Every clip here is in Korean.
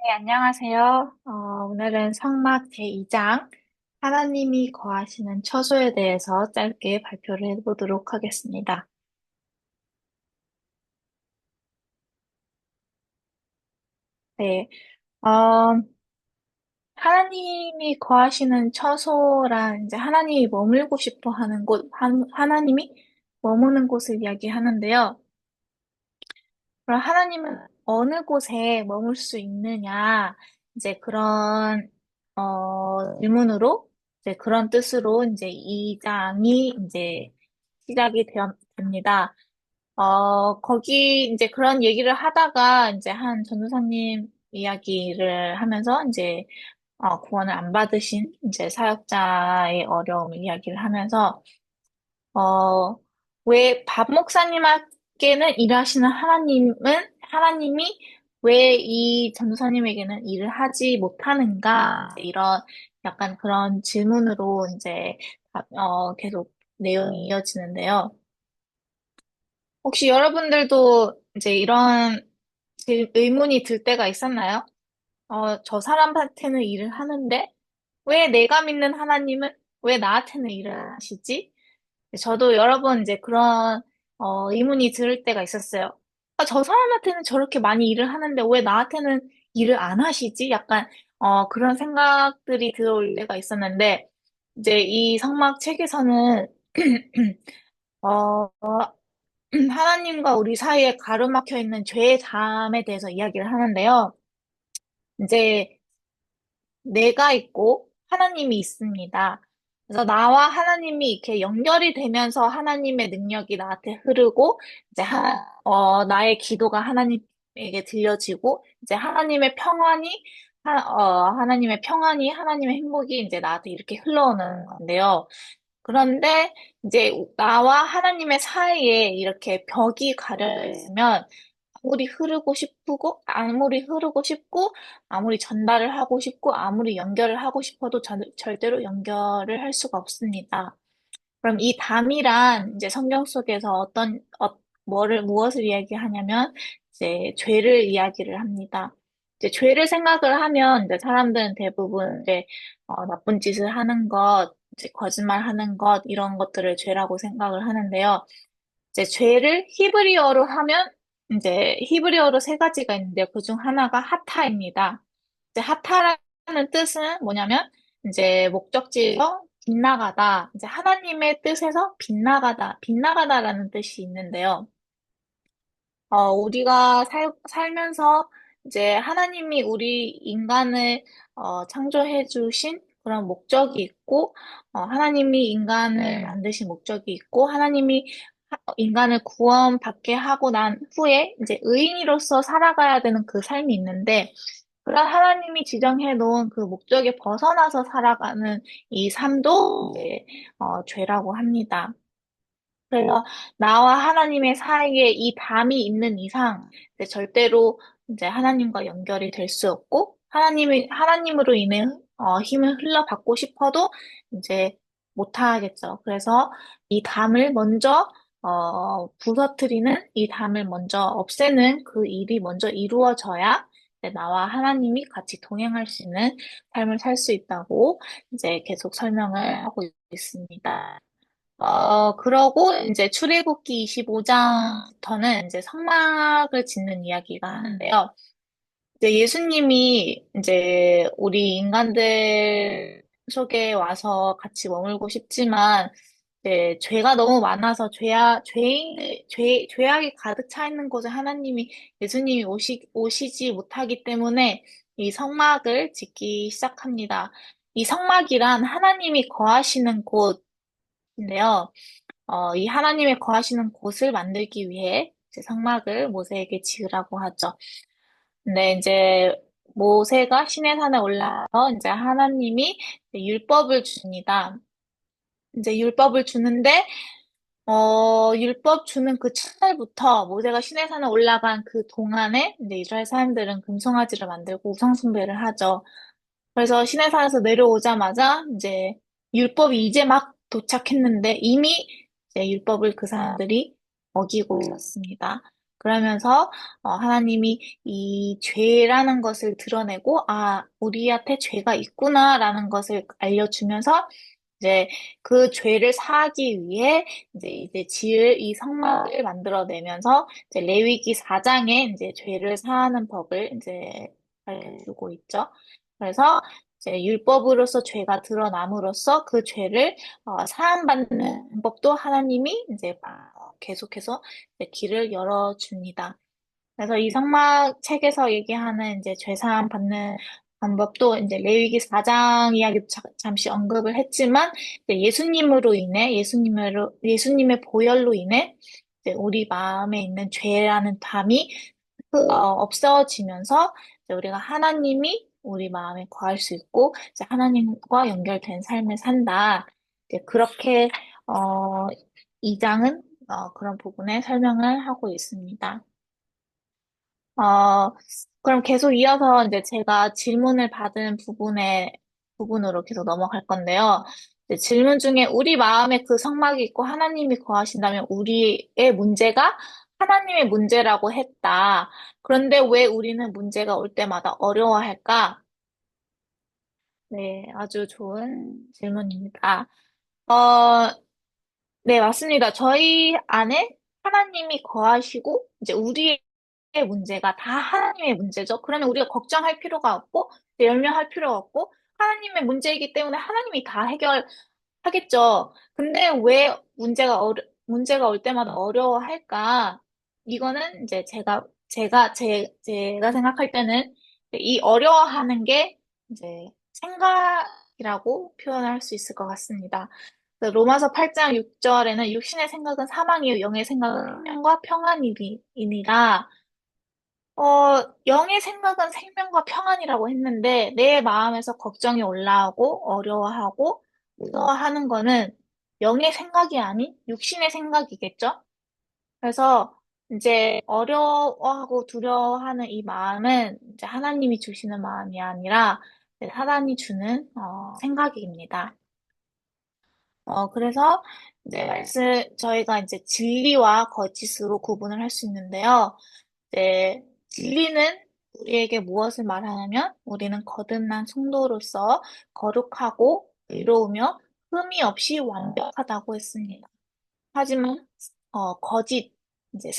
네, 안녕하세요. 오늘은 성막 제2장 하나님이 거하시는 처소에 대해서 짧게 발표를 해보도록 하겠습니다. 네, 어, 하나님이 거하시는 처소란 이제 하나님이 머물고 싶어 하는 곳, 하나님이 머무는 곳을 이야기하는데요. 그럼 하나님은 어느 곳에 머물 수 있느냐, 이제 그런, 질문으로, 이제 그런 뜻으로 이제 이 장이 이제 됩니다. 거기 이제 그런 얘기를 하다가 이제 한 전도사님 이야기를 하면서 이제, 구원을 안 받으신 이제 사역자의 어려움을 이야기를 하면서 어, 왜 밥 목사님에게는 일하시는 하나님이 왜 이 전도사님에게는 일을 하지 못하는가? 이런 약간 그런 질문으로 이제 계속 내용이 이어지는데요. 혹시 여러분들도 이제 이런 의문이 들 때가 있었나요? 저 사람한테는 일을 하는데 왜 내가 믿는 하나님은 왜 나한테는 일을 하시지? 저도 여러 번 이제 그런 의문이 들 때가 있었어요. 저 사람한테는 저렇게 많이 일을 하는데 왜 나한테는 일을 안 하시지? 약간 그런 생각들이 들어올 때가 있었는데 이제 이 성막 책에서는 어, 하나님과 우리 사이에 가로막혀 있는 죄의 담에 대해서 이야기를 하는데요. 이제 내가 있고 하나님이 있습니다. 그래서 나와 하나님이 이렇게 연결이 되면서 하나님의 능력이 나한테 흐르고, 이제 나의 기도가 하나님에게 들려지고, 이제 하나님의 평안이, 하나님의 행복이 이제 나한테 이렇게 흘러오는 건데요. 그런데 이제 나와 하나님의 사이에 이렇게 벽이 가려져 있으면 아무리 흐르고 싶고, 아무리 전달을 하고 싶고, 아무리 연결을 하고 싶어도 절대로 연결을 할 수가 없습니다. 그럼 이 담이란 이제 성경 속에서 무엇을 이야기하냐면, 이제 죄를 이야기를 합니다. 이제 죄를 생각을 하면, 이제 사람들은 대부분 이제, 나쁜 짓을 하는 것, 이제 거짓말 하는 것, 이런 것들을 죄라고 생각을 하는데요. 이제 죄를 히브리어로 하면 이제 히브리어로 세 가지가 있는데 그중 하나가 하타입니다. 이제 하타라는 뜻은 뭐냐면 이제 목적지에서 빗나가다, 이제 하나님의 뜻에서 빗나가다라는 뜻이 있는데요. 우리가 살면서 이제 하나님이 우리 인간을 창조해 주신 그런 목적이 있고, 하나님이 인간을 만드신 목적이 있고, 하나님이 인간을 구원받게 하고 난 후에 이제 의인으로서 살아가야 되는 그 삶이 있는데, 그런 하나님이 지정해 놓은 그 목적에 벗어나서 살아가는 이 삶도 이제, 죄라고 합니다. 그래서 나와 하나님의 사이에 이 담이 있는 이상 이제 절대로 이제 하나님과 연결이 될 수 없고 하나님으로 인해 힘을 흘러받고 싶어도 이제 못하겠죠. 그래서 이 담을 먼저 부서뜨리는 이 담을 먼저 없애는 그 일이 먼저 이루어져야 이제 나와 하나님이 같이 동행할 수 있는 삶을 살 수 있다고 이제 계속 설명을 하고 있습니다. 그러고 이제 출애굽기 25장부터는 이제 성막을 짓는 이야기가 하는데요. 이제 예수님이 이제 우리 인간들 속에 와서 같이 머물고 싶지만 이제 죄가 너무 많아서 죄악이 가득 차 있는 곳에 예수님이 오시지 못하기 때문에 이 성막을 짓기 시작합니다. 이 성막이란 하나님이 거하시는 곳인데요. 이 하나님의 거하시는 곳을 만들기 위해 이제 성막을 모세에게 지으라고 하죠. 근데 이제 모세가 시내 산에 올라서 이제 하나님이 이제 율법을 줍니다. 이제 율법을 주는데, 율법 주는 그 첫날부터 모세가 시내 산에 올라간 그 동안에 이제 이스라엘 사람들은 금송아지를 만들고 우상숭배를 하죠. 그래서 시내산에서 내려오자마자 이제 율법이 이제 막 도착했는데 이미 이제 율법을 그 사람들이 어기고 있었습니다. 그러면서 하나님이 이 죄라는 것을 드러내고, 아, 우리한테 죄가 있구나라는 것을 알려주면서 이제 그 죄를 사하기 위해 이제 지을 이 성막을 만들어내면서 이제 레위기 4장에 이제 죄를 사하는 법을 이제 알려주고 있죠. 그래서 이제 율법으로서 죄가 드러남으로써 그 죄를 사함받는 법도 하나님이 이제 계속해서 이제 길을 열어줍니다. 그래서 이 성막 책에서 얘기하는 이제 죄사함 받는 방법도 이제 레위기 4장 이야기 잠시 언급을 했지만 이제 예수님의 보혈로 인해 이제 우리 마음에 있는 죄라는 담이 없어지면서 이제 우리가 하나님이 우리 마음에 거할 수 있고 이제 하나님과 연결된 삶을 산다. 이제 그렇게 어, 이 장은 그런 부분에 설명을 하고 있습니다. 어, 그럼 계속 이어서 이제 제가 질문을 받은 부분으로 계속 넘어갈 건데요. 이제 질문 중에 우리 마음에 그 성막이 있고 하나님이 거하신다면 우리의 문제가 하나님의 문제라고 했다. 그런데 왜 우리는 문제가 올 때마다 어려워할까? 네, 아주 좋은 질문입니다. 어, 네, 맞습니다. 저희 안에 하나님이 거하시고, 이제 우리의 문제가 다 하나님의 문제죠. 그러면 우리가 걱정할 필요가 없고, 열명할 필요가 없고, 하나님의 문제이기 때문에 하나님이 다 해결하겠죠. 근데 왜 문제가 올 때마다 어려워할까? 이거는 이제 제가 생각할 때는 이 어려워하는 게 이제 생각이라고 표현할 수 있을 것 같습니다. 그 로마서 8장 6절에는 육신의 생각은 사망이요 영의 생각은 생명과 평안이니라. 영의 생각은 생명과 평안이라고 했는데 내 마음에서 걱정이 올라오고 어려워하고 무서워하는 거는 영의 생각이 아닌 육신의 생각이겠죠? 그래서 이제 어려워하고 두려워하는 이 마음은 이제 하나님이 주시는 마음이 아니라 이제 사단이 주는 생각입니다. 그래서 이제 저희가 이제 진리와 거짓으로 구분을 할 수 있는데요. 이제 진리는 우리에게 무엇을 말하냐면 우리는 거듭난 성도로서 거룩하고 의로우며 흠이 없이 완벽하다고 했습니다. 하지만 거짓, 이제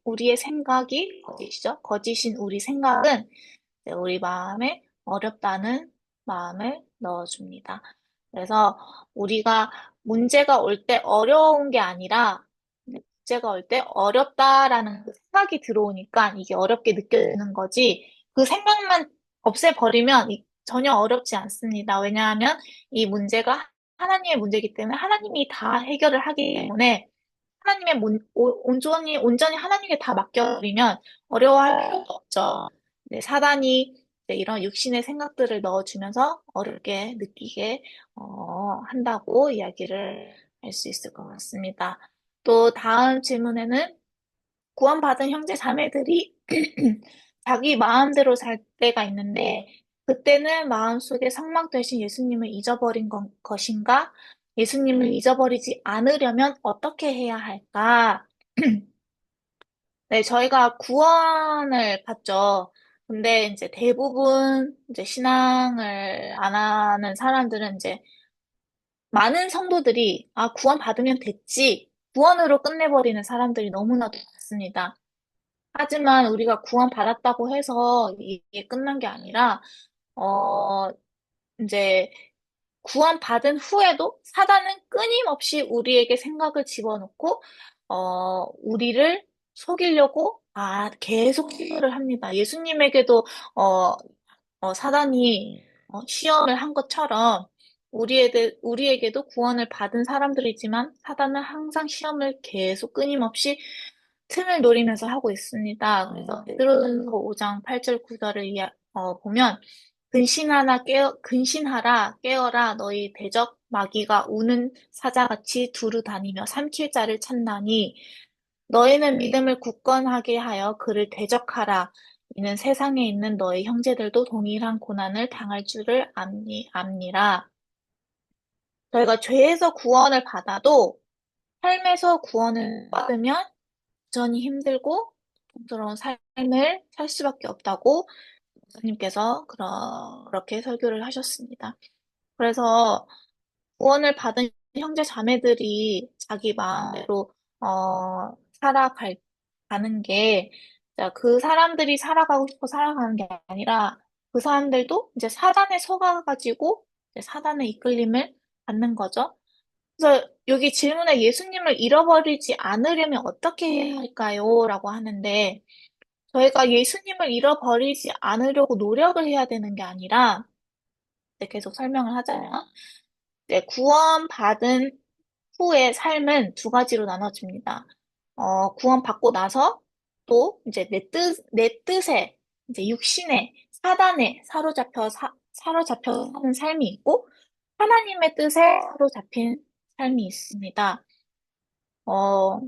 우리의 생각이 거짓이죠. 거짓인 우리 생각은 이제 우리 마음에 어렵다는 마음을 넣어줍니다. 그래서 우리가 문제가 올 때 어려운 게 아니라 문제가 올 때 어렵다라는 그 생각이 들어오니까 이게 어렵게 느껴지는 거지. 그 생각만 없애버리면 전혀 어렵지 않습니다. 왜냐하면 이 문제가 하나님의 문제이기 때문에 하나님이 다 해결을 하기 때문에 하나님의 온전히 하나님께 다 맡겨버리면 어려워할 필요가 없죠. 네, 사단이 이제 이런 육신의 생각들을 넣어주면서 어렵게 느끼게 한다고 이야기를 할 수 있을 것 같습니다. 또 다음 질문에는 구원받은 형제 자매들이 자기 마음대로 살 때가 있는데 그때는 마음속에 성막 되신 예수님을 잊어버린 것인가? 예수님을 잊어버리지 않으려면 어떻게 해야 할까? 네, 저희가 구원을 받죠. 근데 이제 대부분 이제 신앙을 안 하는 사람들은 이제 많은 성도들이 구원 받으면 됐지. 구원으로 끝내버리는 사람들이 너무나도 많습니다. 하지만 우리가 구원 받았다고 해서 이게 끝난 게 아니라, 어, 이제 구원 받은 후에도 사단은 끊임없이 우리에게 생각을 집어넣고, 우리를 속이려고, 계속 시도를 합니다. 예수님에게도, 어, 사단이 시험을 한 것처럼, 우리에게도 구원을 받은 사람들이지만, 사단은 항상 시험을 계속 끊임없이 틈을 노리면서 하고 있습니다. 그래서 베드로전서 5장 8절 9절을 보면, 근신하라, 깨어라, 너희 대적 마귀가 우는 사자같이 두루 다니며 삼킬 자를 찾나니, 너희는 믿음을 굳건하게 하여 그를 대적하라. 이는 세상에 있는 너희 형제들도 동일한 고난을 당할 줄을 압니라. 저희가 죄에서 구원을 받아도 삶에서 구원을 받으면 여전히 힘들고 그런 삶을 살 수밖에 없다고 목사님께서 그렇게 설교를 하셨습니다. 그래서 구원을 받은 형제 자매들이 자기 마음대로 살아가는 게, 자, 그 사람들이 살아가고 싶어 살아가는 게 아니라 그 사람들도 이제 사단에 속아가지고 이제 사단의 이끌림을 받는 거죠. 그래서 여기 질문에 예수님을 잃어버리지 않으려면 어떻게 해야 할까요? 라고 하는데, 저희가 예수님을 잃어버리지 않으려고 노력을 해야 되는 게 아니라, 이제 계속 설명을 하자면, 이제 구원받은 후의 삶은 두 가지로 나눠집니다. 구원받고 나서 또 이제 내 뜻에, 이제 육신에, 사단에 사로잡혀 사는 삶이 있고, 하나님의 뜻에 사로잡힌 삶이 있습니다. 어,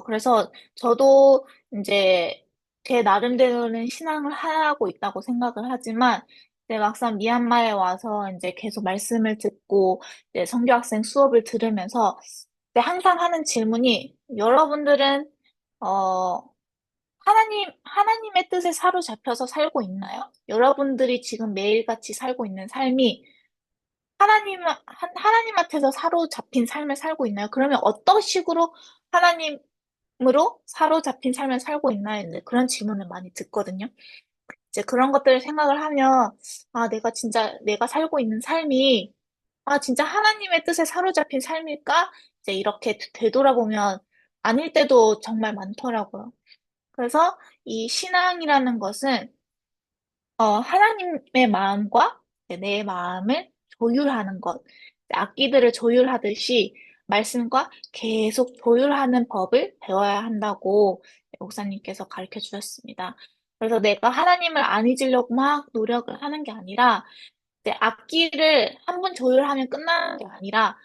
그래서 저도 이제 제 나름대로는 신앙을 하고 있다고 생각을 하지만, 이제 막상 미얀마에 와서 이제 계속 말씀을 듣고, 이제 선교학생 수업을 들으면서, 이제 항상 하는 질문이, 여러분들은, 어, 하나님의 뜻에 사로잡혀서 살고 있나요? 여러분들이 지금 매일같이 살고 있는 삶이 하나님한테서 사로잡힌 삶을 살고 있나요? 그러면 어떤 식으로 하나님으로 사로잡힌 삶을 살고 있나요? 이제 그런 질문을 많이 듣거든요. 이제 그런 것들을 생각을 하면, 아, 내가 살고 있는 삶이, 아, 진짜 하나님의 뜻에 사로잡힌 삶일까? 이제 이렇게 되돌아보면 아닐 때도 정말 많더라고요. 그래서 이 신앙이라는 것은 하나님의 마음과 내 마음을 조율하는 것, 악기들을 조율하듯이 말씀과 계속 조율하는 법을 배워야 한다고 목사님께서 가르쳐 주셨습니다. 그래서 내가 하나님을 안 잊으려고 막 노력을 하는 게 아니라, 이제 악기를 한 번 조율하면 끝나는 게 아니라,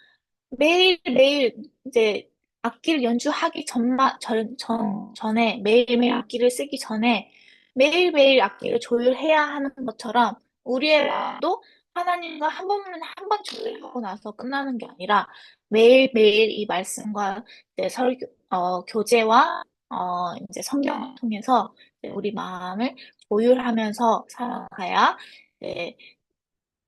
매일매일 이제 악기를 연주하기 전에, 매일매일 악기를 쓰기 전에 매일매일 악기를 조율해야 하는 것처럼 우리의 마음도 하나님과 한 번 조율하고 나서 끝나는 게 아니라 매일매일 이 말씀과 이제 교제와 이제 성경을 통해서 이제 우리 마음을 조율하면서 살아가야 이제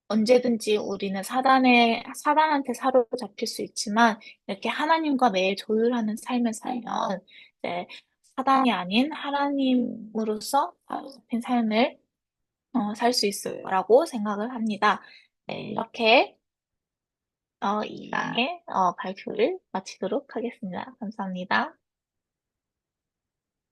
언제든지 우리는 사단한테 사로잡힐 수 있지만, 이렇게 하나님과 매일 조율하는 삶을 살면, 이제 사단이 아닌 하나님으로서 사로잡힌 삶을 살 수 있을 거라고 생각을 합니다. 네, 이렇게 이 강의 발표를 마치도록 하겠습니다. 감사합니다.